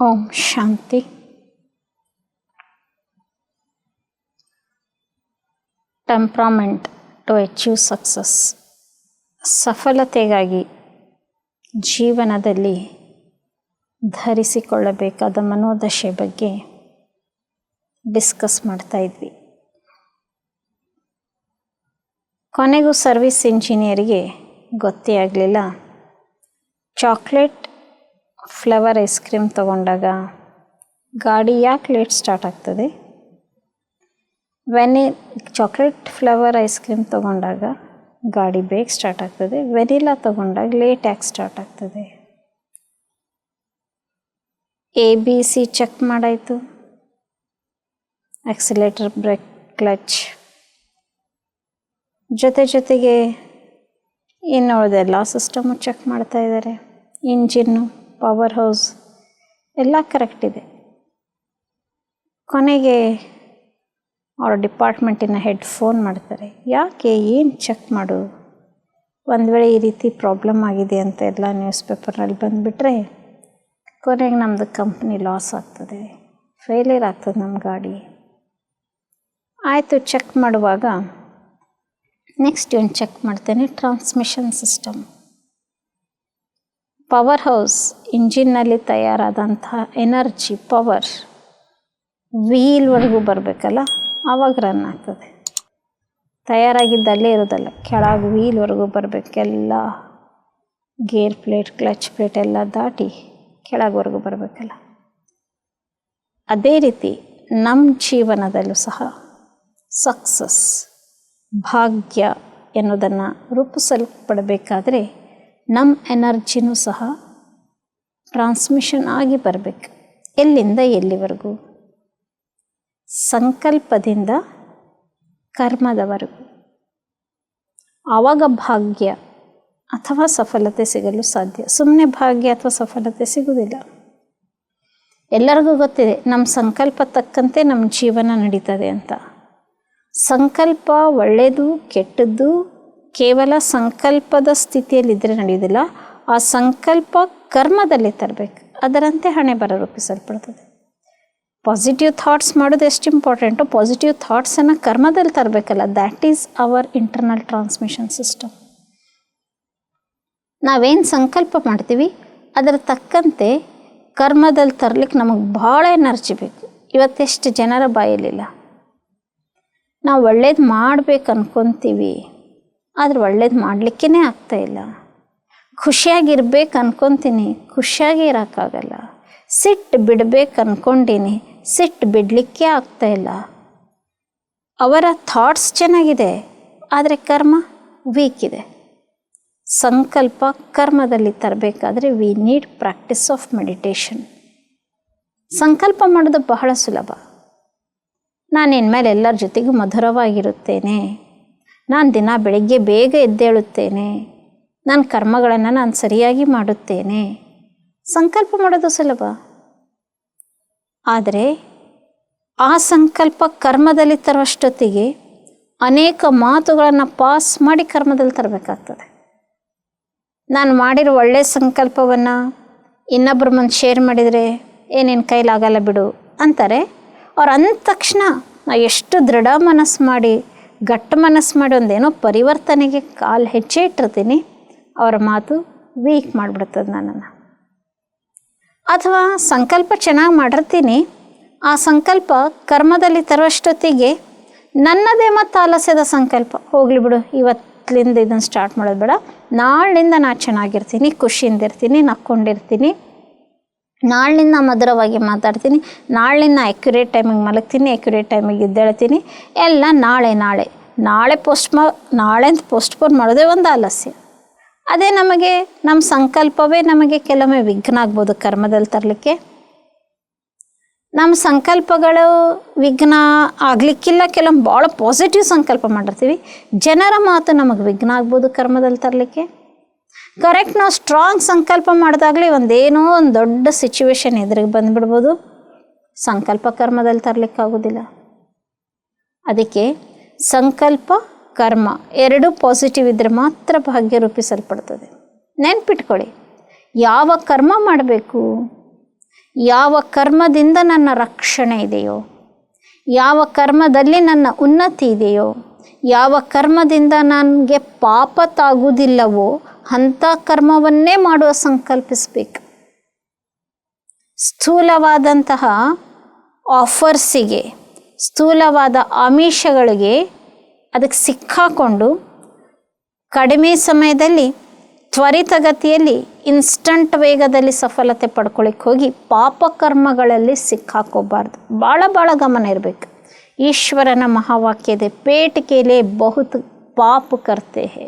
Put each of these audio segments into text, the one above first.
ಓಂ ಶಾಂತಿ. Temperament to achieve success. ಸಫಲತೆಗಾಗಿ ಜೀವನದಲ್ಲಿ ಧರಿಸಿಕೊಳ್ಳಬೇಕಾದ ಮನೋದಶೆ ಬಗ್ಗೆ ಡಿಸ್ಕಸ್ ಮಾಡ್ತಾ ಇದ್ವಿ. ಕೊನೆಗೂ ಸರ್ವಿಸ್ ಇಂಜಿನಿಯರಿಗೆ ಗೊತ್ತೇ ಆಗಲಿಲ್ಲ, ಚಾಕ್ಲೇಟ್ ಫ್ಲೇವರ್ ಐಸ್ ಕ್ರೀಮ್ ತೊಗೊಂಡಾಗ ಗಾಡಿ ಯಾಕೆ ಲೇಟ್ ಸ್ಟಾರ್ಟ್ ಆಗ್ತದೆ, ಚಾಕ್ಲೇಟ್ ಫ್ಲೇವರ್ ಐಸ್ ಕ್ರೀಮ್ ತೊಗೊಂಡಾಗ ಗಾಡಿ ಬೇಗ ಸ್ಟಾರ್ಟ್ ಆಗ್ತದೆ, ವೆನಿಲಾ ತೊಗೊಂಡಾಗ ಲೇಟ್ ಯಾಕೆ ಸ್ಟಾರ್ಟ್ ಆಗ್ತದೆ. ABC ಚೆಕ್ ಮಾಡಾಯಿತು, ಆಕ್ಸಿಲೇಟರ್, ಬ್ರೇಕ್, ಕ್ಲಚ್, ಜೊತೆಗೆ ಇನ್ನುಳಿದೆಲ್ಲ ಸಿಸ್ಟಮು ಚೆಕ್ ಮಾಡ್ತಾ ಇದ್ದಾರೆ. ಇಂಜಿನ್ನು, ಪವರ್ ಹೌಸ್ ಎಲ್ಲ ಕರೆಕ್ಟ್ ಇದೆ. ಕೊನೆಗೆ ಅವ್ರ ಡಿಪಾರ್ಟ್ಮೆಂಟಿನ ಹೆಡ್ ಫೋನ್ ಮಾಡ್ತಾರೆ, ಯಾಕೆ, ಏನು ಚೆಕ್ ಮಾಡು, ಒಂದು ವೇಳೆ ಈ ರೀತಿ ಪ್ರಾಬ್ಲಮ್ ಆಗಿದೆ ಅಂತ ಎಲ್ಲ ನ್ಯೂಸ್ ಪೇಪರ್ನಲ್ಲಿ ಬಂದುಬಿಟ್ರೆ ಕೊನೆಗೆ ನಮ್ಮದು ಕಂಪ್ನಿ ಲಾಸ್ ಆಗ್ತದೆ, ಫೇಲಿಯರ್ ಆಗ್ತದೆ ನಮ್ಮ ಗಾಡಿ. ಆಯಿತು, ಚೆಕ್ ಮಾಡುವಾಗ ನೆಕ್ಸ್ಟ್ ಏನು ಚೆಕ್ ಮಾಡ್ತೇನೆ, ಟ್ರಾನ್ಸ್ಮಿಷನ್ ಸಿಸ್ಟಮ್, ಪವರ್ ಹೌಸ್, ಇಂಜಿನ್ನಲ್ಲಿ ತಯಾರಾದಂತಹ ಎನರ್ಜಿ, ಪವರ್ ವೀಲ್ವರೆಗೂ ಬರಬೇಕಲ್ಲ, ಆವಾಗ ರನ್ ಆಗ್ತದೆ. ತಯಾರಾಗಿದ್ದಲ್ಲೇ ಇರೋದಲ್ಲ, ಕೆಳಗೆ ವೀಲ್ವರೆಗೂ ಬರಬೇಕೆಲ್ಲ, ಗೇರ್ ಪ್ಲೇಟ್, ಕ್ಲಚ್ ಪ್ಲೇಟ್ ಎಲ್ಲ ದಾಟಿ ಕೆಳಗವರೆಗೂ ಬರಬೇಕಲ್ಲ. ಅದೇ ರೀತಿ ನಮ್ಮ ಜೀವನದಲ್ಲೂ ಸಹ ಸಕ್ಸಸ್, ಭಾಗ್ಯ ಎನ್ನುವುದನ್ನು ರೂಪಿಸಲ್ಪಡಬೇಕಾದ್ರೆ ನಮ್ಮ ಎನರ್ಜಿನೂ ಸಹ ಟ್ರಾನ್ಸ್ಮಿಷನ್ ಆಗಿ ಬರಬೇಕು. ಎಲ್ಲಿಂದ ಎಲ್ಲಿವರೆಗೂ? ಸಂಕಲ್ಪದಿಂದ ಕರ್ಮದವರೆಗೂ. ಆವಾಗ ಭಾಗ್ಯ ಅಥವಾ ಸಫಲತೆ ಸಿಗಲು ಸಾಧ್ಯ. ಸುಮ್ಮನೆ ಭಾಗ್ಯ ಅಥವಾ ಸಫಲತೆ ಸಿಗುವುದಿಲ್ಲ. ಎಲ್ಲರಿಗೂ ಗೊತ್ತಿದೆ ನಮ್ಮ ಸಂಕಲ್ಪ ತಕ್ಕಂತೆ ನಮ್ಮ ಜೀವನ ನಡೀತದೆ ಅಂತ. ಸಂಕಲ್ಪ ಒಳ್ಳೆಯದು ಕೆಟ್ಟದ್ದು ಕೇವಲ ಸಂಕಲ್ಪದ ಸ್ಥಿತಿಯಲ್ಲಿದ್ದರೆ ನಡೆಯೋದಿಲ್ಲ, ಆ ಸಂಕಲ್ಪ ಕರ್ಮದಲ್ಲಿ ತರಬೇಕು. ಅದರಂತೆ ಹಣೆ ಬರ ರೂಪಿಸಲ್ಪಡ್ತದೆ. ಪಾಸಿಟಿವ್ ಥಾಟ್ಸ್ ಮಾಡೋದು ಎಷ್ಟು ಇಂಪಾರ್ಟೆಂಟು, ಪಾಸಿಟಿವ್ ಥಾಟ್ಸನ್ನು ಕರ್ಮದಲ್ಲಿ ತರಬೇಕಲ್ಲ. That is our internal transmission system. ನಾವೇನು ಸಂಕಲ್ಪ ಮಾಡ್ತೀವಿ ಅದರ ತಕ್ಕಂತೆ ಕರ್ಮದಲ್ಲಿ ತರಲಿಕ್ಕೆ ನಮಗೆ ಭಾಳ ಎನರ್ಜಿ ಬೇಕು. ಇವತ್ತೆಷ್ಟು ಜನರ ಬಾಯಲ್ಲಿಲ್ಲ, ನಾವು ಒಳ್ಳೇದು ಮಾಡಬೇಕು ಅನ್ಕೊತೀವಿ, ಆದರೆ ಒಳ್ಳೇದು ಮಾಡಲಿಕ್ಕೇ ಆಗ್ತಾಯಿಲ್ಲ. ಖುಷಿಯಾಗಿರ್ಬೇಕು ಅನ್ಕೊತೀನಿ, ಖುಷಿಯಾಗಿ ಇರೋಕ್ಕಾಗಲ್ಲ. ಸಿಟ್ಟು ಬಿಡಬೇಕು ಅಂದ್ಕೊಂಡೀನಿ, ಸಿಟ್ಟು ಬಿಡಲಿಕ್ಕೆ ಆಗ್ತಾಯಿಲ್ಲ. ಅವರ ಥಾಟ್ಸ್ ಚೆನ್ನಾಗಿದೆ, ಆದರೆ ಕರ್ಮ ವೀಕ್ ಇದೆ. ಸಂಕಲ್ಪ ಕರ್ಮದಲ್ಲಿ ತರಬೇಕಾದ್ರೆ we need practice of meditation. ಸಂಕಲ್ಪ ಮಾಡೋದು ಬಹಳ ಸುಲಭ. ನಾನು ಇನ್ಮೇಲೆ ಎಲ್ಲರ ಜೊತೆಗೂ ಮಧುರವಾಗಿರುತ್ತೇನೆ, ನಾನು ದಿನ ಬೆಳಗ್ಗೆ ಬೇಗ ಎದ್ದೇಳುತ್ತೇನೆ, ನನ್ನ ಕರ್ಮಗಳನ್ನು ನಾನು ಸರಿಯಾಗಿ ಮಾಡುತ್ತೇನೆ. ಸಂಕಲ್ಪ ಮಾಡೋದು ಸುಲಭ, ಆದರೆ ಆ ಸಂಕಲ್ಪ ಕರ್ಮದಲ್ಲಿ ತರುವಷ್ಟೊತ್ತಿಗೆ ಅನೇಕ ಮಾತುಗಳನ್ನು ಪಾಸ್ ಮಾಡಿ ಕರ್ಮದಲ್ಲಿ ತರಬೇಕಾಗ್ತದೆ. ನಾನು ಮಾಡಿರೋ ಒಳ್ಳೆಯ ಸಂಕಲ್ಪವನ್ನು ಇನ್ನೊಬ್ಬರ ಮುಂದೆ ಶೇರ್ ಮಾಡಿದರೆ ಏನೇನು ಕೈಲಾಗಲ್ಲ ಬಿಡು ಅಂತಾರೆ. ಅವ್ರು ಅಂದ ತಕ್ಷಣ ನಾ ಎಷ್ಟು ದೃಢ ಮನಸ್ಸು ಮಾಡಿ, ಗಟ್ಟ ಮನಸ್ಸು ಮಾಡಿ ಒಂದೇನೋ ಪರಿವರ್ತನೆಗೆ ಕಾಲು ಹೆಜ್ಜೆ ಇಟ್ಟಿರ್ತೀನಿ, ಅವರ ಮಾತು ವೀಕ್ ಮಾಡಿಬಿಡ್ತದೆ ನನ್ನನ್ನು. ಅಥವಾ ಸಂಕಲ್ಪ ಚೆನ್ನಾಗಿ ಮಾಡಿರ್ತೀನಿ, ಆ ಸಂಕಲ್ಪ ಕರ್ಮದಲ್ಲಿ ತರುವಷ್ಟೊತ್ತಿಗೆ ನನ್ನದೇ ಮತ್ತು ಆಲಸ್ಯದ ಸಂಕಲ್ಪ, ಹೋಗಲಿ ಬಿಡು ಇವತ್ತಿಂದ ಇದನ್ನು ಸ್ಟಾರ್ಟ್ ಮಾಡೋದು ಬೇಡ, ನಾಳಿನಿಂದ ನಾನು ಚೆನ್ನಾಗಿರ್ತೀನಿ, ಖುಷಿಯಿಂದ ಇರ್ತೀನಿ, ನಕ್ಕೊಂಡಿರ್ತೀನಿ, ನಾಳಿನಿಂದ ಮಧುರವಾಗಿ ಮಾತಾಡ್ತೀನಿ, ನಾಳಿನಿಂದ ಆ್ಯಕ್ಯುರೇಟ್ ಟೈಮಿಗೆ ಮಲಗ್ತೀನಿ, ಆ್ಯಕ್ಯುರೇಟ್ ಟೈಮಿಗೆ ಎದ್ದೇಳ್ತೀನಿ, ಎಲ್ಲ ನಾಳೆ ಅಂತ ಪೋಸ್ಟ್ಪೋನ್ ಮಾಡೋದೇ ಒಂದು ಆಲಸ್ಯ. ಅದೇ ನಮಗೆ ನಮ್ಮ ಸಂಕಲ್ಪವೇ ನಮಗೆ ಕೆಲವೊಮ್ಮೆ ವಿಘ್ನ ಆಗ್ಬೋದು ಕರ್ಮದಲ್ಲಿ ತರಲಿಕ್ಕೆ. ನಮ್ಮ ಸಂಕಲ್ಪಗಳು ವಿಘ್ನ ಆಗಲಿಕ್ಕಿಲ್ಲ, ಕೆಲವೊಮ್ಮೆ ಭಾಳ ಪಾಸಿಟಿವ್ ಸಂಕಲ್ಪ ಮಾಡಿರ್ತೀವಿ, ಜನರ ಮಾತು ನಮಗೆ ವಿಘ್ನ ಆಗ್ಬೋದು ಕರ್ಮದಲ್ಲಿ ತರಲಿಕ್ಕೆ. ಕರೆಕ್ಟ್, ನಾವು ಸ್ಟ್ರಾಂಗ್ ಸಂಕಲ್ಪ ಮಾಡಿದಾಗಲೇ ಒಂದೇನೋ ಒಂದು ದೊಡ್ಡ ಸಿಚುವೇಶನ್ ಎದುರಿಗೆ ಬಂದುಬಿಡ್ಬೋದು, ಸಂಕಲ್ಪ ಕರ್ಮದಲ್ಲಿ ತರಲಿಕ್ಕಾಗೋದಿಲ್ಲ. ಅದಕ್ಕೆ ಸಂಕಲ್ಪ ಕರ್ಮ ಎರಡೂ ಪಾಸಿಟಿವ್ ಇದ್ದರೆ ಮಾತ್ರ ಭಾಗ್ಯ ರೂಪಿಸಲ್ಪಡ್ತದೆ. ನೆನ್ಪಿಟ್ಕೊಳ್ಳಿ, ಯಾವ ಕರ್ಮ ಮಾಡಬೇಕು, ಯಾವ ಕರ್ಮದಿಂದ ನನ್ನ ರಕ್ಷಣೆ ಇದೆಯೋ, ಯಾವ ಕರ್ಮದಲ್ಲಿ ನನ್ನ ಉನ್ನತಿ ಇದೆಯೋ, ಯಾವ ಕರ್ಮದಿಂದ ನನಗೆ ಪಾಪ ತಾಗುವುದಿಲ್ಲವೋ ಅಂಥ ಕರ್ಮವನ್ನೇ ಮಾಡುವ ಸಂಕಲ್ಪಿಸಬೇಕು. ಸ್ಥೂಲವಾದಂತಹ ಆಫರ್ಸಿಗೆ, ಸ್ಥೂಲವಾದ ಆಮಿಷಗಳಿಗೆ ಅದಕ್ಕೆ ಸಿಕ್ಕಾಕೊಂಡು ಕಡಿಮೆ ಸಮಯದಲ್ಲಿ ತ್ವರಿತಗತಿಯಲ್ಲಿ ಇನ್ಸ್ಟಂಟ್ ವೇಗದಲ್ಲಿ ಸಫಲತೆ ಪಡ್ಕೊಳ್ಳಿಕ್ಕೆ ಹೋಗಿ ಪಾಪಕರ್ಮಗಳಲ್ಲಿ ಸಿಕ್ಕಾಕೋಬಾರ್ದು. ಭಾಳ ಗಮನ ಇರಬೇಕು. ಈಶ್ವರನ ಮಹಾವಾಕ್ಯದೆ ಪೇಟ್ ಕೇಲೆ ಬಹುತ್ ಪಾಪ ಕರ್ತೆ ಹೇ.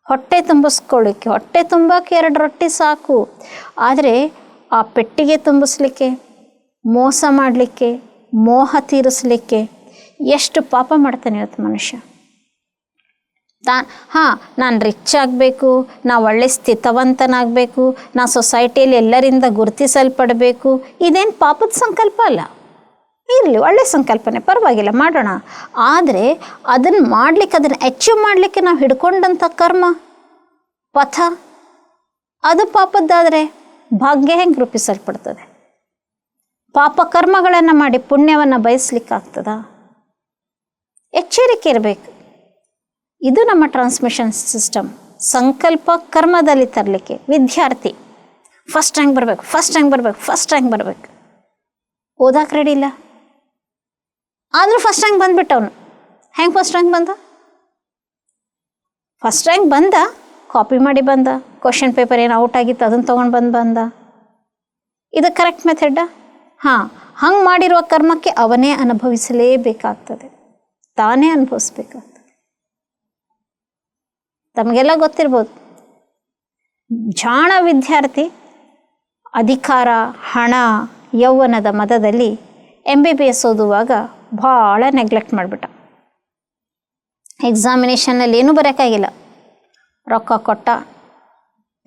ಹೊಟ್ಟೆ ತುಂಬಿಸ್ಕೊಳ್ಳಿಕ್ಕೆ, ಹೊಟ್ಟೆ ತುಂಬಕ್ಕೆ 2 ರೊಟ್ಟಿ ಸಾಕು. ಆದರೆ ಆ ಪೆಟ್ಟಿಗೆ ತುಂಬಿಸ್ಲಿಕ್ಕೆ, ಮೋಸ ಮಾಡಲಿಕ್ಕೆ, ಮೋಹ ಎಷ್ಟು ಪಾಪ ಮಾಡ್ತಾನೆ ಇವತ್ತು ಮನುಷ್ಯ. ನಾನು ರಿಚ್ ಆಗಬೇಕು, ನಾ ಒಳ್ಳೆ ಸ್ಥಿತವಂತನಾಗಬೇಕು, ನಾ ಸೊಸೈಟಿಯಲ್ಲಿ ಎಲ್ಲರಿಂದ ಗುರುತಿಸಲ್ಪಡಬೇಕು, ಇದೇನು ಪಾಪದ ಸಂಕಲ್ಪ ಅಲ್ಲ. ಇರಲಿ, ಒಳ್ಳೆ ಸಂಕಲ್ಪನೆ, ಪರವಾಗಿಲ್ಲ, ಮಾಡೋಣ. ಆದರೆ ಅದನ್ನು ಮಾಡಲಿಕ್ಕೆ, ಅದನ್ನು ಅಚೀವ್ ಮಾಡಲಿಕ್ಕೆ ನಾವು ಹಿಡ್ಕೊಂಡಂಥ ಕರ್ಮ ಪಥ ಅದು ಪಾಪದ್ದಾದರೆ ಭಾಗ್ಯ ಹೆಂಗೆ ರೂಪಿಸಲ್ಪಡ್ತದೆ? ಪಾಪ ಕರ್ಮಗಳನ್ನು ಮಾಡಿ ಪುಣ್ಯವನ್ನು ಬಯಸ್ಲಿಕ್ಕಾಗ್ತದ? ಎಚ್ಚರಿಕೆ ಇರಬೇಕು. ಇದು ನಮ್ಮ ಟ್ರಾನ್ಸ್ಮಿಷನ್ ಸಿಸ್ಟಮ್. ಸಂಕಲ್ಪ ಕರ್ಮದಲ್ಲಿ ತರಲಿಕ್ಕೆ ವಿದ್ಯಾರ್ಥಿ ಫಸ್ಟ್ ರ್ಯಾಂಕ್ ಬರಬೇಕು. ಓದಕ್ಕೆ ರೆಡಿ ಇಲ್ಲ, ಆದರೂ ಫಸ್ಟ್ ರ್ಯಾಂಕ್ ಬಂದ್ಬಿಟ್ಟವನು. ಹೆಂಗೆ ಫಸ್ಟ್ ರ್ಯಾಂಕ್ ಬಂದ? ಕಾಪಿ ಮಾಡಿ ಬಂದ, ಕ್ವಶನ್ ಪೇಪರ್ ಏನು ಔಟ್ ಆಗಿತ್ತು ಅದನ್ನು ತೊಗೊಂಡು ಬಂದ. ಇದು ಕರೆಕ್ಟ್ ಮೆಥಡ್? ಹಂಗೆ ಮಾಡಿರುವ ಕರ್ಮಕ್ಕೆ ಅವನೇ ಅನುಭವಿಸಲೇಬೇಕಾಗ್ತದೆ, ತಾನೇ ಅನುಭವಿಸ್ಬೇಕಾಗ್ತದೆ. ತಮಗೆಲ್ಲ ಗೊತ್ತಿರ್ಬೋದು, ಜಾಣ ವಿದ್ಯಾರ್ಥಿ ಅಧಿಕಾರ, ಹಣ, ಯೌವನದ ಮದದಲ್ಲಿ MBBS ಓದುವಾಗ ಭಾಳ ನೆಗ್ಲೆಕ್ಟ್ ಮಾಡಿಬಿಟ್ಟ. ಎಕ್ಸಾಮಿನೇಷನ್ನಲ್ಲಿ ಏನೂ ಬರೋಕ್ಕಾಗಿಲ್ಲ. ರೊಕ್ಕ ಕೊಟ್ಟ,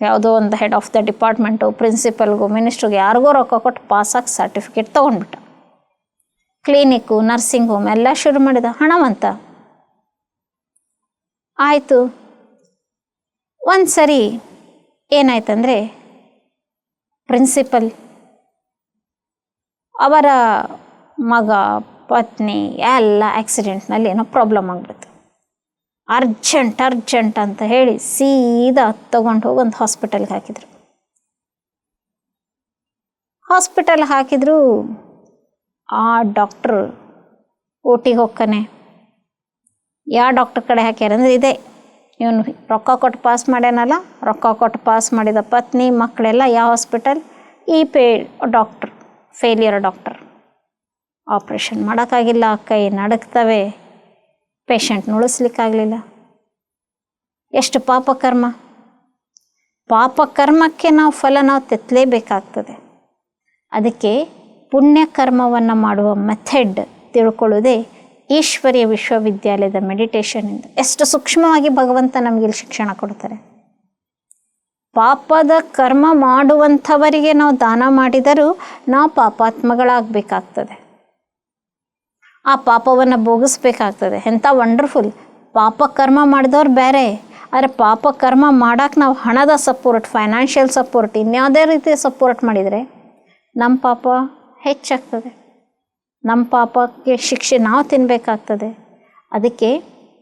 ಯಾವುದೋ ಒಂದು ಹೆಡ್ ಆಫ್ ದ ಡಿಪಾರ್ಟ್ಮೆಂಟು, ಪ್ರಿನ್ಸಿಪಲ್ಗೂ, ಮಿನಿಸ್ಟ್ರಿಗೂ ಯಾರಿಗೋ ರೊಕ್ಕ ಕೊಟ್ಟು ಪಾಸಾಗಿ ಸರ್ಟಿಫಿಕೇಟ್ ತೊಗೊಂಡ್ಬಿಟ್ಟ. ಕ್ಲಿನಿಕ್ಕು, ನರ್ಸಿಂಗ್ ಹೋಮ್ ಎಲ್ಲ ಶುರು ಮಾಡಿದ, ಹಣವಂತ ಆಯಿತು. ಒಂದು ಸರಿ ಏನಾಯ್ತಂದರೆ, ಪ್ರಿನ್ಸಿಪಲ್ ಅವರ ಮಗ, ಪತ್ನಿ ಎಲ್ಲ ಆಕ್ಸಿಡೆಂಟ್ನಲ್ಲಿ ಏನೋ ಪ್ರಾಬ್ಲಮ್ ಆಗ್ಬಿಡ್ತು. ಅರ್ಜೆಂಟ್ ಅಂತ ಹೇಳಿ ಸೀದಾ ತಗೊಂಡು ಹೋಗಿ ಒಂದು ಹಾಸ್ಪಿಟಲ್ಗೆ ಹಾಕಿದ್ರು. ಆ ಡಾಕ್ಟ್ರು ಓಟಿಗೆ ಹೋಗ್ತಾನೆ. ಯಾವ ಡಾಕ್ಟ್ರ್ ಕಡೆ ಹಾಕ್ಯಾರಂದ್ರೆ ಇದೇ, ಇವನು ರೊಕ್ಕ ಕೊಟ್ಟು ಪಾಸ್ ಮಾಡ್ಯಾನಲ್ಲ, ರೊಕ್ಕ ಕೊಟ್ಟು ಪಾಸ್ ಮಾಡಿದ ಪತ್ನಿ ಮಕ್ಕಳೆಲ್ಲ ಯಾವ ಹಾಸ್ಪಿಟಲ್? ಈ ಡಾಕ್ಟ್ರ್, ಫೇಲಿಯರ್ ಡಾಕ್ಟರ್. ಆಪ್ರೇಷನ್ ಮಾಡೋಕ್ಕಾಗಿಲ್ಲ, ಕೈ ನಡುಕ್ತವೆ, ಪೇಷಂಟ್ನ ಉಳಿಸ್ಲಿಕ್ಕಾಗಲಿಲ್ಲ. ಎಷ್ಟು ಪಾಪಕರ್ಮಕ್ಕೆ ನಾವು ತೆತ್ತಲೇಬೇಕಾಗ್ತದೆ. ಅದಕ್ಕೆ ಪುಣ್ಯಕರ್ಮವನ್ನು ಮಾಡುವ ಮೆಥಡ್ ತಿಳ್ಕೊಳ್ಳೋದೇ ಈಶ್ವರೀಯ ವಿಶ್ವವಿದ್ಯಾಲಯದ ಮೆಡಿಟೇಷನಿಂದ. ಎಷ್ಟು ಸೂಕ್ಷ್ಮವಾಗಿ ಭಗವಂತ ನಮಗಿಲ್ಲಿ ಶಿಕ್ಷಣ ಕೊಡ್ತಾರೆ. ಪಾಪದ ಕರ್ಮ ಮಾಡುವಂಥವರಿಗೆ ನಾವು ದಾನ ಮಾಡಿದರೂ ನಾವು ಪಾಪಾತ್ಮಗಳಾಗಬೇಕಾಗ್ತದೆ. ಆ ಪಾಪವನ್ನು ಭೋಗಿಸ್ಬೇಕಾಗ್ತದೆ. ಎಂಥ ವಂಡರ್ಫುಲ್! ಪಾಪಕರ್ಮ ಮಾಡಿದವ್ರು ಬೇರೆ, ಆದರೆ ಪಾಪಕರ್ಮ ಮಾಡೋಕ್ಕೆ ನಾವು ಹಣದ ಸಪೋರ್ಟ್, ಫೈನಾನ್ಷಿಯಲ್ ಸಪೋರ್ಟ್, ಇನ್ಯಾವುದೇ ರೀತಿಯ ಸಪೋರ್ಟ್ ಮಾಡಿದರೆ ನಮ್ಮ ಪಾಪ ಹೆಚ್ಚಾಗ್ತದೆ. ನಮ್ಮ ಪಾಪಕ್ಕೆ ಶಿಕ್ಷೆ ನಾವು ತಿನ್ನಬೇಕಾಗ್ತದೆ. ಅದಕ್ಕೆ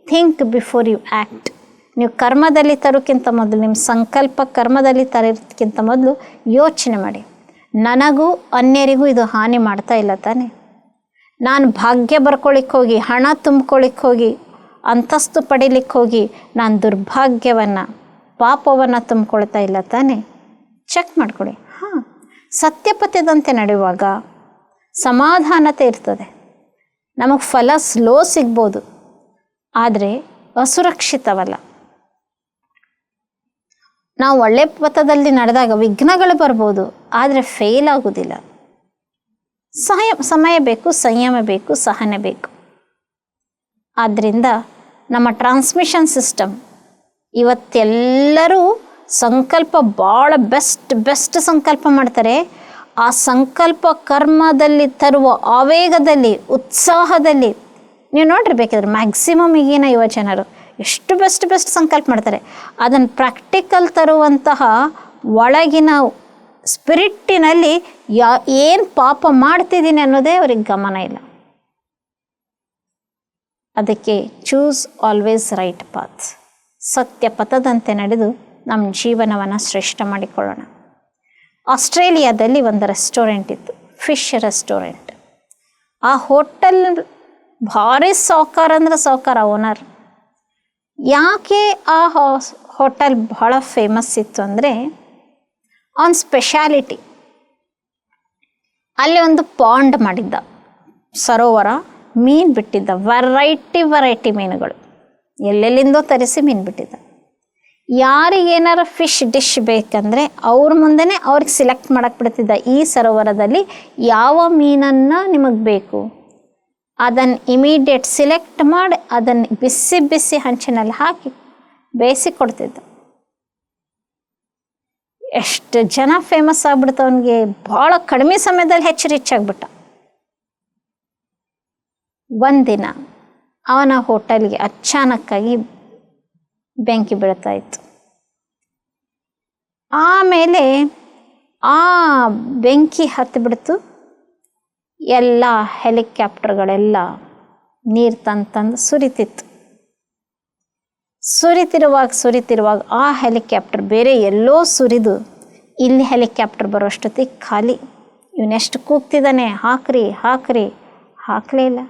ಥಿಂಕ್ ಬಿಫೋರ್ ಯು ಆ್ಯಕ್ಟ್. ನೀವು ಕರ್ಮದಲ್ಲಿ ತರೋಕ್ಕಿಂತ ಮೊದಲು, ನಿಮ್ಮ ಸಂಕಲ್ಪ ಕರ್ಮದಲ್ಲಿ ತರೋಕ್ಕಿಂತ ಮೊದಲು ಯೋಚನೆ ಮಾಡಿ, ನನಗೂ ಅನ್ಯರಿಗೂ ಇದು ಹಾನಿ ಮಾಡ್ತಾ ಇಲ್ಲ ತಾನೆ? ನಾನು ಭಾಗ್ಯ ಬರ್ಕೊಳ್ಳಿಕ್ಕೆ ಹೋಗಿ, ಹಣ ತುಂಬ್ಕೊಳ್ಳಿಕ್ಕೆ ಹೋಗಿ, ಅಂತಸ್ತು ಪಡೀಲಿಕ್ಕೆ ಹೋಗಿ ನಾನು ದುರ್ಭಾಗ್ಯವನ್ನು, ಪಾಪವನ್ನು ತುಂಬಿಕೊಳ್ತಾ ಇಲ್ಲ ತಾನೆ? ಚೆಕ್ ಮಾಡ್ಕೊಳ್ಳಿ. ಸತ್ಯಪಥ್ಯದಂತೆ ನಡೆಯುವಾಗ ಸಮಾಧಾನತೆ ಇರ್ತದೆ. ನಮಗೆ ಫಲ ಸ್ಲೋ ಸಿಗ್ಬೋದು, ಆದರೆ ಅಸುರಕ್ಷಿತವಲ್ಲ. ನಾವು ಒಳ್ಳೆ ಪಥದಲ್ಲಿ ನಡೆದಾಗ ವಿಘ್ನಗಳು ಬರ್ಬೋದು, ಆದರೆ ಫೇಲ್ ಆಗೋದಿಲ್ಲ. ಸಮಯ ಬೇಕು, ಸಂಯಮ ಬೇಕು, ಸಹನೆ ಬೇಕು. ಆದ್ದರಿಂದ ನಮ್ಮ ಟ್ರಾನ್ಸ್ಮಿಷನ್ ಸಿಸ್ಟಮ್ ಇವತ್ತೆಲ್ಲರೂ ಸಂಕಲ್ಪ ಭಾಳ ಬೆಸ್ಟ್ ಸಂಕಲ್ಪ ಮಾಡ್ತಾರೆ. ಆ ಸಂಕಲ್ಪ ಕರ್ಮದಲ್ಲಿ ತರುವ ಆವೇಗದಲ್ಲಿ, ಉತ್ಸಾಹದಲ್ಲಿ ನೀವು ನೋಡಿರ್ಬೇಕಾದ್ರೆ ಮ್ಯಾಕ್ಸಿಮಮ್ ಈಗಿನ ಯುವ ಜನರು ಎಷ್ಟು ಬೆಸ್ಟ್ ಸಂಕಲ್ಪ ಮಾಡ್ತಾರೆ. ಅದನ್ನು ಪ್ರಾಕ್ಟಿಕಲ್ ತರುವಂತಹ ಒಳಗಿನ ಸ್ಪಿರಿಟ್ಟಿನಲ್ಲಿ ಏನು ಪಾಪ ಮಾಡ್ತಿದ್ದೀನಿ ಅನ್ನೋದೇ ಅವ್ರಿಗೆ ಗಮನ ಇಲ್ಲ. ಅದಕ್ಕೆ ಚೂಸ್ ಆಲ್ವೇಸ್ ರೈಟ್ ಪಾತ್, ಸತ್ಯ ಪಥದಂತೆ ನಡೆದು ನಮ್ಮ ಜೀವನವನ್ನು ಶ್ರೇಷ್ಠ ಮಾಡಿಕೊಳ್ಳೋಣ. ಆಸ್ಟ್ರೇಲಿಯಾದಲ್ಲಿ ಒಂದು ರೆಸ್ಟೋರೆಂಟ್ ಇತ್ತು, ಫಿಶ್ ರೆಸ್ಟೋರೆಂಟ್. ಆ ಹೋಟೆಲ್ ಭಾರಿ ಸಾಹುಕಾರ ಅಂದ್ರೆ ಸಾಹುಕಾರ ಓನರ್. ಯಾಕೆ ಆ ಹೋಟೆಲ್ ಬಹಳ ಫೇಮಸ್ ಇತ್ತು ಅಂದರೆ ಅವನ ಸ್ಪೆಷಾಲಿಟಿ, ಅಲ್ಲಿ ಒಂದು ಪಾಂಡ್ ಮಾಡಿದ್ದ, ಸರೋವರ, ಮೀನು ಬಿಟ್ಟಿದ್ದ, ವೆರೈಟಿ ಮೀನುಗಳು, ಎಲ್ಲೆಲ್ಲಿಂದೋ ತರಿಸಿ ಮೀನು ಬಿಟ್ಟಿದ್ದ. ಯಾರಿಗೇನಾರ ಫಿಶ್ ಡಿಶ್ ಬೇಕಂದರೆ ಅವ್ರ ಮುಂದೆನೇ ಅವ್ರಿಗೆ ಸಿಲೆಕ್ಟ್ ಮಾಡಕ್ಕೆ ಬಿಡ್ತಿದ್ದ, ಈ ಸರೋವರದಲ್ಲಿ ಯಾವ ಮೀನನ್ನು ನಿಮಗೆ ಬೇಕು ಅದನ್ನು ಇಮಿಡಿಯೇಟ್ ಸಿಲೆಕ್ಟ್ ಮಾಡಿ ಅದನ್ನು ಬಿಸಿ ಬಿಸಿ ಹಂಚಿನಲ್ಲಿ ಹಾಕಿ ಬೇಯಿಸಿ ಕೊಡ್ತಿದ್ದ. ಎಷ್ಟು ಜನ ಫೇಮಸ್ ಆಗ್ಬಿಡ್ತು ಅವನಿಗೆ, ಭಾಳ ಕಡಿಮೆ ಸಮಯದಲ್ಲಿ ಹೆಚ್ಚು ರಿಚ್ ಆಗಿಬಿಟ್ಟ. ಒಂದಿನ ಅವನ ಹೋಟೆಲ್ಗೆ ಅಚಾನಕ್ಕಾಗಿ ಬೆಂಕಿ ಬೀಳ್ತಾ ಇತ್ತು. ಆಮೇಲೆ ಆ ಬೆಂಕಿ ಹತ್ತಿಬಿಡ್ತು. ಎಲ್ಲ ಹೆಲಿಕಾಪ್ಟರ್ಗಳೆಲ್ಲ ನೀರು ತಂದು ಸುರಿತಿತ್ತು. ಸುರಿತಿರುವಾಗ ಆ ಹೆಲಿಕಾಪ್ಟರ್ ಬೇರೆ ಎಲ್ಲೋ ಸುರಿದು ಇಲ್ಲಿ ಹೆಲಿಕಾಪ್ಟರ್ ಬರೋಷ್ಟೊತ್ತಿಗೆ ಖಾಲಿ. ಇವನೆಷ್ಟು ಕೂಗ್ತಿದ್ದಾನೆ, ಹಾಕ್ರಿ ಹಾಕಲೇ ಇಲ್ಲ.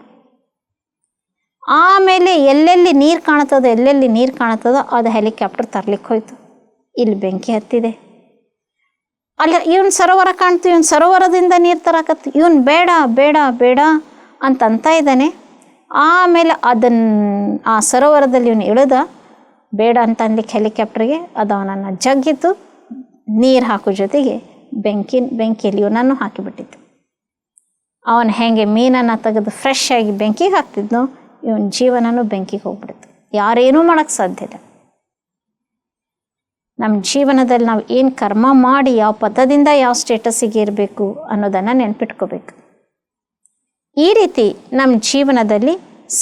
ಆಮೇಲೆ ಎಲ್ಲೆಲ್ಲಿ ನೀರು ಕಾಣುತ್ತದೋ ಅದು ಹೆಲಿಕಾಪ್ಟರ್ ತರ್ಲಿಕ್ಕೆ ಹೋಯ್ತು. ಇಲ್ಲಿ ಬೆಂಕಿ ಹತ್ತಿದೆ, ಅಲ್ಲಿ ಇವನು ಸರೋವರ ಕಾಣ್ತು, ಇವನು ಸರೋವರದಿಂದ ನೀರು ತರಕತ್ತು, ಇವನು ಬೇಡ ಅಂತ ಇದ್ದಾನೆ. ಆಮೇಲೆ ಆ ಸರೋವರದಲ್ಲಿ ಇವನು ಇಳಿದ, ಬೇಡ ಅಂತ ಅನ್ಲಿಕ್ಕೆ ಹೆಲಿಕಾಪ್ಟರ್ಗೆ ಅದು ಅವನನ್ನು ಜಗ್ಗಿತು. ನೀರು ಹಾಕೋ ಜೊತೆಗೆ ಬೆಂಕಿಯಲ್ಲಿ ಇವನನ್ನು ಹಾಕಿಬಿಟ್ಟಿತ್ತು. ಅವನು ಹೇಗೆ ಮೀನನ್ನು ತೆಗೆದು ಫ್ರೆಶ್ ಆಗಿ ಬೆಂಕಿಗೆ ಹಾಕ್ತಿದ್ನೋ, ಇವನ ಜೀವನನೂ ಬೆಂಕಿಗೆ ಹೋಗ್ಬಿಡುತ್ತೆ. ಯಾರೇನೂ ಮಾಡೋಕ್ಕೆ ಸಾಧ್ಯ ಇಲ್ಲ. ನಮ್ಮ ಜೀವನದಲ್ಲಿ ನಾವು ಏನು ಕರ್ಮ ಮಾಡಿ ಯಾವ ಪದದಿಂದ ಯಾವ ಸ್ಟೇಟಸ್ಸಿಗೆ ಇರಬೇಕು ಅನ್ನೋದನ್ನು ನೆನ್ಪಿಟ್ಕೋಬೇಕು. ಈ ರೀತಿ ನಮ್ಮ ಜೀವನದಲ್ಲಿ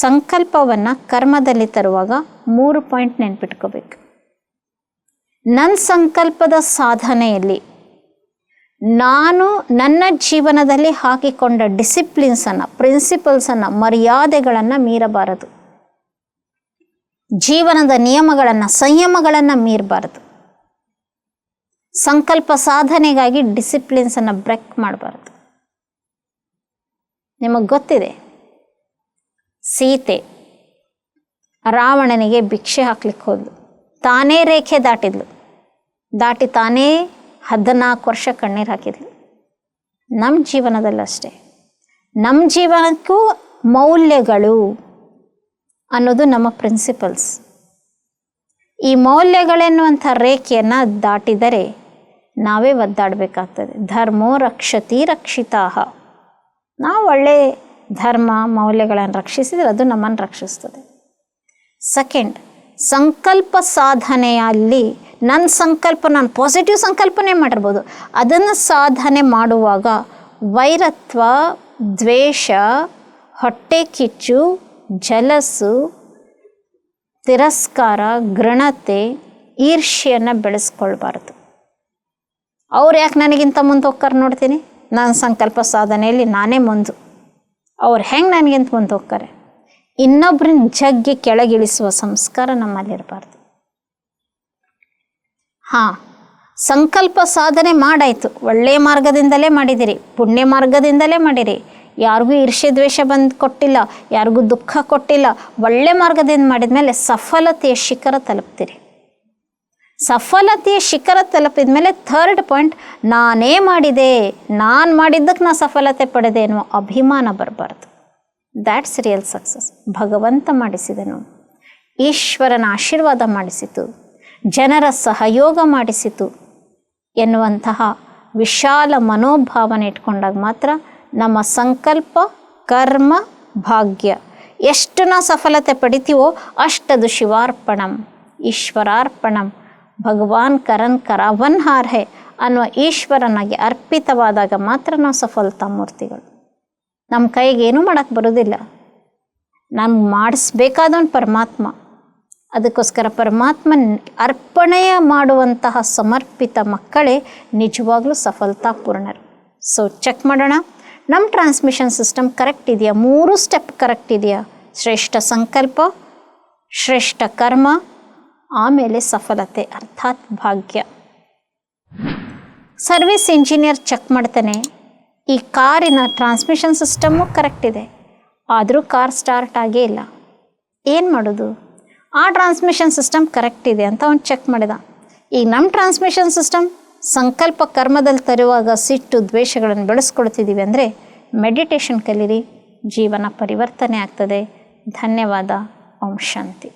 ಸಂಕಲ್ಪವನ್ನು ಕರ್ಮದಲ್ಲಿ ತರುವಾಗ 3 ಪಾಯಿಂಟ್ ನೆನ್ಪಿಟ್ಕೋಬೇಕು. ನನ್ನ ಸಂಕಲ್ಪದ ಸಾಧನೆಯಲ್ಲಿ ನಾನು ನನ್ನ ಜೀವನದಲ್ಲಿ ಹಾಕಿಕೊಂಡ ಡಿಸಿಪ್ಲಿನ್ಸನ್ನು, ಪ್ರಿನ್ಸಿಪಲ್ಸನ್ನು, ಮರ್ಯಾದೆಗಳನ್ನು ಮೀರಬಾರದು. ಜೀವನದ ನಿಯಮಗಳನ್ನು, ಸಂಯಮಗಳನ್ನು ಮೀರಬಾರದು. ಸಂಕಲ್ಪ ಸಾಧನೆಗಾಗಿ ಡಿಸಿಪ್ಲಿನ್ಸನ್ನು ಬ್ರೇಕ್ ಮಾಡಬಾರದು. ನಿಮಗೆ ಗೊತ್ತಿದೆ, ಸೀತೆ ರಾವಣನಿಗೆ ಭಿಕ್ಷೆ ಹಾಕ್ಲಿಕ್ಕೆ ಹೋದ್ಲು. ತಾನೇ ರೇಖೆ ದಾಟಿ ತಾನೇ 14 ವರ್ಷ ಕಣ್ಣೀರು ಹಾಕಿದ್ಲು. ನಮ್ಮ ಜೀವನದಲ್ಲಷ್ಟೇ, ನಮ್ಮ ಜೀವನಕ್ಕೂ ಮೌಲ್ಯಗಳು ಅನ್ನೋದು ನಮ್ಮ ಪ್ರಿನ್ಸಿಪಲ್ಸ್. ಈ ಮೌಲ್ಯಗಳೆನ್ನುವಂಥ ರೇಖೆಯನ್ನು ದಾಟಿದರೆ ನಾವೇ ಒದ್ದಾಡಬೇಕಾಗ್ತದೆ. ಧರ್ಮೋ ರಕ್ಷತಿ ರಕ್ಷಿತಾಹ. ನಾವು ಒಳ್ಳೆ ಧರ್ಮ ಮೌಲ್ಯಗಳನ್ನು ರಕ್ಷಿಸಿದರೆ ಅದು ನಮ್ಮನ್ನು ರಕ್ಷಿಸ್ತದೆ. ಸೆಕೆಂಡ್, ಸಂಕಲ್ಪ ಸಾಧನೆಯಲ್ಲಿ ನನ್ನ ಸಂಕಲ್ಪ, ನಾನು ಪಾಸಿಟಿವ್ ಸಂಕಲ್ಪನೆ ಮಾಡಿರ್ಬೋದು, ಅದನ್ನು ಸಾಧನೆ ಮಾಡುವಾಗ ವೈರತ್ವ, ದ್ವೇಷ, ಹೊಟ್ಟೆ ಕಿಚ್ಚು, ಜಲಸು, ತಿರಸ್ಕಾರ, ಘೃಣತೆ, ಈರ್ಷ್ಯೆಯನ್ನು ಬೆಳೆಸ್ಕೊಳ್ಬಾರ್ದು. ಅವ್ರು ಯಾಕೆ ನನಗಿಂತ ಮುಂದೆ ಹೋಗ್ತಾರೆ ನೋಡ್ತೀನಿ, ನನ್ನ ಸಂಕಲ್ಪ ಸಾಧನೆಯಲ್ಲಿ ನಾನೇ ಮುಂದೆ, ಅವ್ರು ಹೆಂಗೆ ನನಗಿಂತ ಮುಂದೆ ಹೋಗ್ತಾರೆ, ಇನ್ನೊಬ್ಬರನ್ನ ಜಗ್ಗಿ ಕೆಳಗಿಳಿಸುವ ಸಂಸ್ಕಾರ ನಮ್ಮಲ್ಲಿರಬಾರ್ದು. ಸಂಕಲ್ಪ ಸಾಧನೆ ಮಾಡಾಯಿತು, ಒಳ್ಳೆಯ ಮಾರ್ಗದಿಂದಲೇ ಮಾಡಿದಿರಿ, ಪುಣ್ಯ ಮಾರ್ಗದಿಂದಲೇ ಮಾಡಿರಿ, ಯಾರಿಗೂ ಈರ್ಷ್ಯೆ ದ್ವೇಷ ಕೊಟ್ಟಿಲ್ಲ, ಯಾರಿಗೂ ದುಃಖ ಕೊಟ್ಟಿಲ್ಲ, ಒಳ್ಳೆ ಮಾರ್ಗದಿಂದ ಮಾಡಿದ ಮೇಲೆ ಸಫಲತೆಯ ಶಿಖರ ತಲುಪ್ತೀರಿ. ಸಫಲತೆಯ ಶಿಖರ ತಲುಪಿದ ಮೇಲೆ 3rd ಪಾಯಿಂಟ್, ನಾನೇ ಮಾಡಿದೆ, ನಾನು ಮಾಡಿದ್ದಕ್ಕೆ ನಾ ಸಫಲತೆ ಪಡೆದೆ ಎನ್ನುವ ಅಭಿಮಾನ ಬರಬಾರ್ದು. That's real success. ಭಗವಂತ ಮಾಡಿಸಿದನು, ಈಶ್ವರನ ಆಶೀರ್ವಾದ ಮಾಡಿಸಿತು, ಜನರ ಸಹಯೋಗ ಮಾಡಿಸಿತು ಎನ್ನುವಂತಹ ವಿಶಾಲ ಮನೋಭಾವನೆ ಇಟ್ಕೊಂಡಾಗ ಮಾತ್ರ ನಮ್ಮ ಸಂಕಲ್ಪ, ಕರ್ಮ, ಭಾಗ್ಯ ಎಷ್ಟು ನಾವು ಸಫಲತೆ ಪಡಿತೀವೋ ಅಷ್ಟದು ಶಿವಾರ್ಪಣಂ, ಈಶ್ವರಾರ್ಪಣಂ, ಭಗವಾನ್ ಕರನ್ ಕರಾವನ್ ಹಾರ್ಹೆ ಅನ್ನುವ ಈಶ್ವರನಾಗಿ ಅರ್ಪಿತವಾದಾಗ ಮಾತ್ರ ನಾವು ಸಫಲತಾ ಮೂರ್ತಿಗಳು. ನಮ್ಮ ಕೈಗೆ ಏನೂ ಮಾಡೋಕ್ಕೆ ಬರೋದಿಲ್ಲ. ನಮ್ಗೆ ಮಾಡಿಸ್ಬೇಕಾದವನು ಪರಮಾತ್ಮ. ಅದಕ್ಕೋಸ್ಕರ ಪರಮಾತ್ಮನ ಅರ್ಪಣೆಯ ಮಾಡುವಂತಹ ಸಮರ್ಪಿತ ಮಕ್ಕಳೇ ನಿಜವಾಗ್ಲೂ ಸಫಲತಾಪೂರ್ಣರು. ಸೊ ಚೆಕ್ ಮಾಡೋಣ, ನಮ್ಮ ಟ್ರಾನ್ಸ್ಮಿಷನ್ ಸಿಸ್ಟಮ್ ಕರೆಕ್ಟ್ ಇದೆಯಾ? 3 ಸ್ಟೆಪ್ ಕರೆಕ್ಟ್ ಇದೆಯಾ? ಶ್ರೇಷ್ಠ ಸಂಕಲ್ಪ, ಶ್ರೇಷ್ಠ ಕರ್ಮ, ಆಮೇಲೆ ಸಫಲತೆ ಅರ್ಥಾತ್ ಭಾಗ್ಯ. ಸರ್ವಿಸ್ ಇಂಜಿನಿಯರ್ ಚೆಕ್ ಮಾಡ್ತಾನೆ, ಈ ಕಾರಿನ ಟ್ರಾನ್ಸ್ಮಿಷನ್ ಸಿಸ್ಟಮ್ಮು ಕರೆಕ್ಟ್ ಇದೆ, ಆದರೂ ಕಾರ್ ಸ್ಟಾರ್ಟ್ ಆಗೇ ಇಲ್ಲ. ಏನು ಮಾಡೋದು? ಆ ಟ್ರಾನ್ಸ್ಮಿಷನ್ ಸಿಸ್ಟಮ್ ಕರೆಕ್ಟ್ ಇದೆ ಅಂತ ಅವ್ನು ಚೆಕ್ ಮಾಡಿದ. ಈಗ ನಮ್ಮ ಟ್ರಾನ್ಸ್ಮಿಷನ್ ಸಿಸ್ಟಮ್ ಸಂಕಲ್ಪ ಕರ್ಮದಲ್ಲಿ ತರುವಾಗ ಸಿಟ್ಟು ದ್ವೇಷಗಳನ್ನು ಬೆಳೆಸ್ಕೊಳ್ತಿದ್ದೀವಿ ಅಂದರೆ ಮೆಡಿಟೇಷನ್ ಕಲೀರಿ, ಜೀವನ ಪರಿವರ್ತನೆ ಆಗ್ತದೆ. ಧನ್ಯವಾದ. ಓಂ ಶಾಂತಿ.